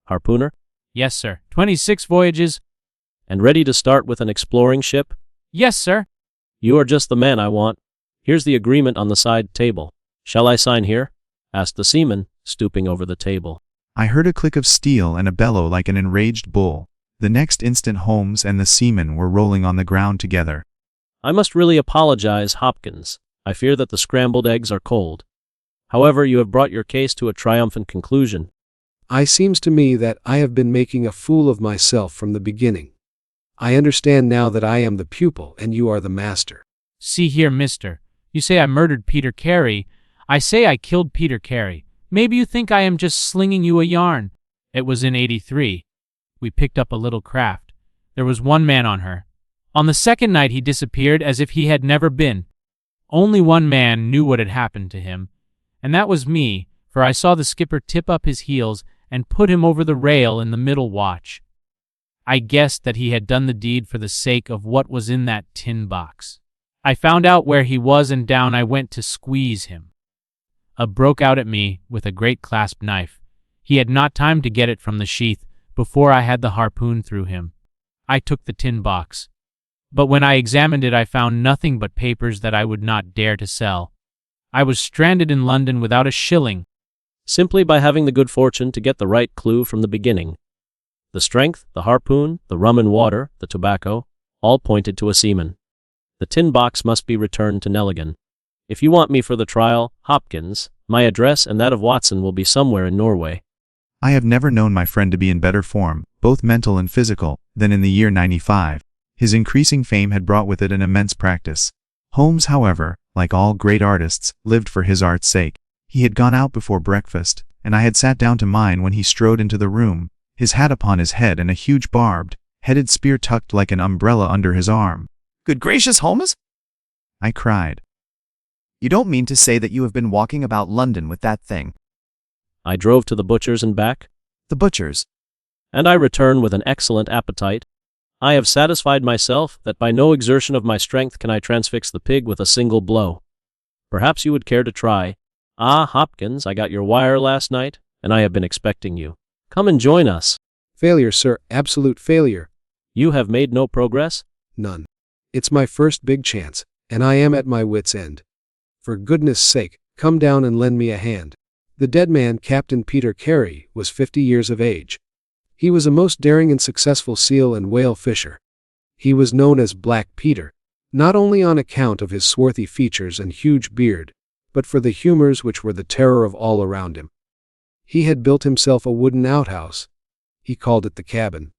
harpooner? Yes, sir. 26 voyages. And ready to start with an exploring ship? Yes, sir. You are just the man I want. Here's the agreement on the side table. Shall I sign here? Asked the seaman, stooping over the table. I heard a click of steel and a bellow like an enraged bull. The next instant Holmes and the seaman were rolling on the ground together. I must really apologize, Hopkins. I fear that the scrambled eggs are cold. However, you have brought your case to a triumphant conclusion. It seems to me that I have been making a fool of myself from the beginning. I understand now that I am the pupil and you are the master. See here, mister. You say I murdered Peter Carey. I say I killed Peter Carey. Maybe you think I am just slinging you a yarn. It was in '83. We picked up a little craft. There was one man on her. On the second night he disappeared as if he had never been. Only one man knew what had happened to him, and that was me, for I saw the skipper tip up his heels and put him over the rail in the middle watch. I guessed that he had done the deed for the sake of what was in that tin box. I found out where he was and down I went to squeeze him. Broke out at me with a great clasp knife. He had not time to get it from the sheath before I had the harpoon through him. I took the tin box, but when I examined it I found nothing but papers that I would not dare to sell. I was stranded in London without a shilling. Simply by having the good fortune to get the right clue from the beginning. The strength, the harpoon, the rum and water, the tobacco, all pointed to a seaman. The tin box must be returned to Nelligan. If you want me for the trial, Hopkins, my address and that of Watson will be somewhere in Norway. I have never known my friend to be in better form, both mental and physical, than in the year '95. His increasing fame had brought with it an immense practice. Holmes, however, like all great artists, lived for his art's sake. He had gone out before breakfast, and I had sat down to mine when he strode into the room, his hat upon his head and a huge barbed-headed spear tucked like an umbrella under his arm. "Good gracious, Holmes!" I cried. "You don't mean to say that you have been walking about London with that thing?" I drove to the butcher's and back. "The butcher's?" And I return with an excellent appetite. I have satisfied myself that by no exertion of my strength can I transfix the pig with a single blow. Perhaps you would care to try. Ah, Hopkins, I got your wire last night, and I have been expecting you. Come and join us. Failure, sir, absolute failure. You have made no progress? None. It's my first big chance, and I am at my wit's end. For goodness sake, come down and lend me a hand. The dead man, Captain Peter Carey, was 50 years of age. He was a most daring and successful seal and whale fisher. He was known as Black Peter, not only on account of his swarthy features and huge beard, but for the humors which were the terror of all around him. He had built himself a wooden outhouse. He called it the cabin.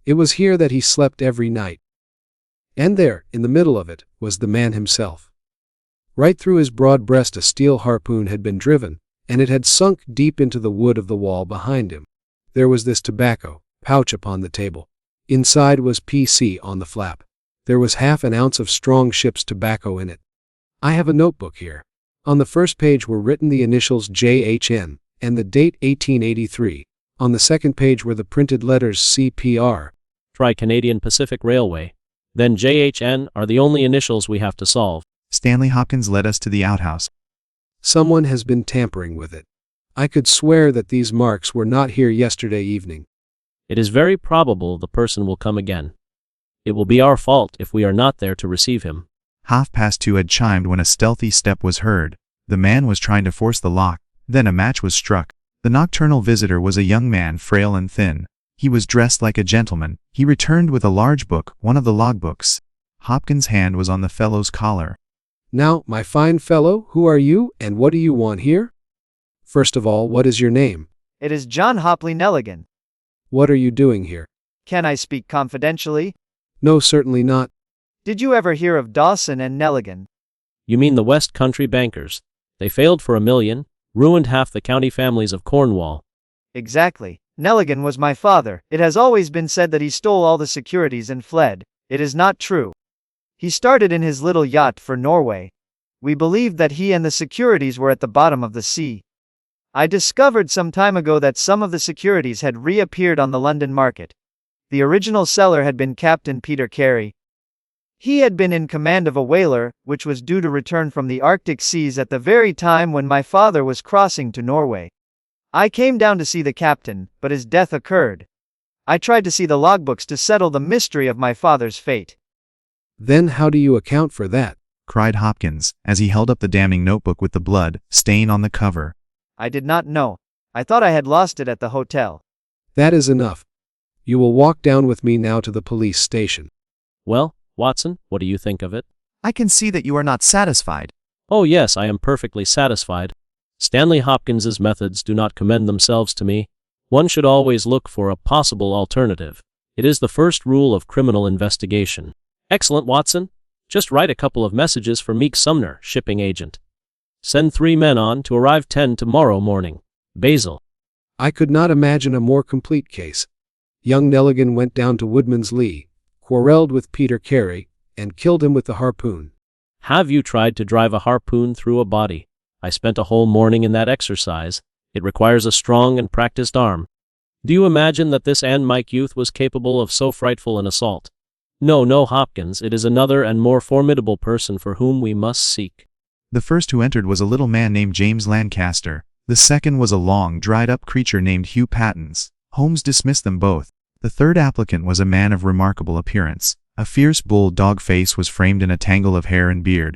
It was here that he slept every night. And there, in the middle of it, was the man himself. Right through his broad breast a steel harpoon had been driven, and it had sunk deep into the wood of the wall behind him. There was this tobacco pouch upon the table. Inside was PC on the flap. There was half an ounce of strong ship's tobacco in it. I have a notebook here. On the first page were written the initials JHN, and the date 1883. On the second page were the printed letters CPR. Try Canadian Pacific Railway. Then JHN are the only initials we have to solve. Stanley Hopkins led us to the outhouse. Someone has been tampering with it. I could swear that these marks were not here yesterday evening. It is very probable the person will come again. It will be our fault if we are not there to receive him. 2:30 had chimed when a stealthy step was heard. The man was trying to force the lock. Then a match was struck. The nocturnal visitor was a young man, frail and thin. He was dressed like a gentleman. He returned with a large book, one of the logbooks. Hopkins' hand was on the fellow's collar. Now, my fine fellow, who are you, and what do you want here? First of all, what is your name? It is John Hopley Nelligan. What are you doing here? Can I speak confidentially? No, certainly not. Did you ever hear of Dawson and Nelligan? You mean the West Country bankers? They failed for $1 million, ruined half the county families of Cornwall. Exactly. Nelligan was my father. It has always been said that he stole all the securities and fled. It is not true. He started in his little yacht for Norway. We believed that he and the securities were at the bottom of the sea. I discovered some time ago that some of the securities had reappeared on the London market. The original seller had been Captain Peter Carey. He had been in command of a whaler, which was due to return from the Arctic seas at the very time when my father was crossing to Norway. I came down to see the captain, but his death occurred. I tried to see the logbooks to settle the mystery of my father's fate. Then how do you account for that? cried Hopkins, as he held up the damning notebook with the blood stain on the cover. I did not know. I thought I had lost it at the hotel. That is enough. You will walk down with me now to the police station. Well, Watson, what do you think of it? I can see that you are not satisfied. Oh yes, I am perfectly satisfied. Stanley Hopkins's methods do not commend themselves to me. One should always look for a possible alternative. It is the first rule of criminal investigation. Excellent, Watson. Just write a couple of messages for Meek Sumner, shipping agent. Send 3 men on to arrive 10 tomorrow morning. Basil. I could not imagine a more complete case. Young Nelligan went down to Woodman's Lee, quarreled with Peter Carey, and killed him with the harpoon. Have you tried to drive a harpoon through a body? I spent a whole morning in that exercise. It requires a strong and practiced arm. Do you imagine that this Mike youth was capable of so frightful an assault? No, Hopkins, it is another and more formidable person for whom we must seek. The first who entered was a little man named James Lancaster. The second was a long, dried-up creature named Hugh Pattons. Holmes dismissed them both. The third applicant was a man of remarkable appearance. A fierce bull-dog face was framed in a tangle of hair and beard.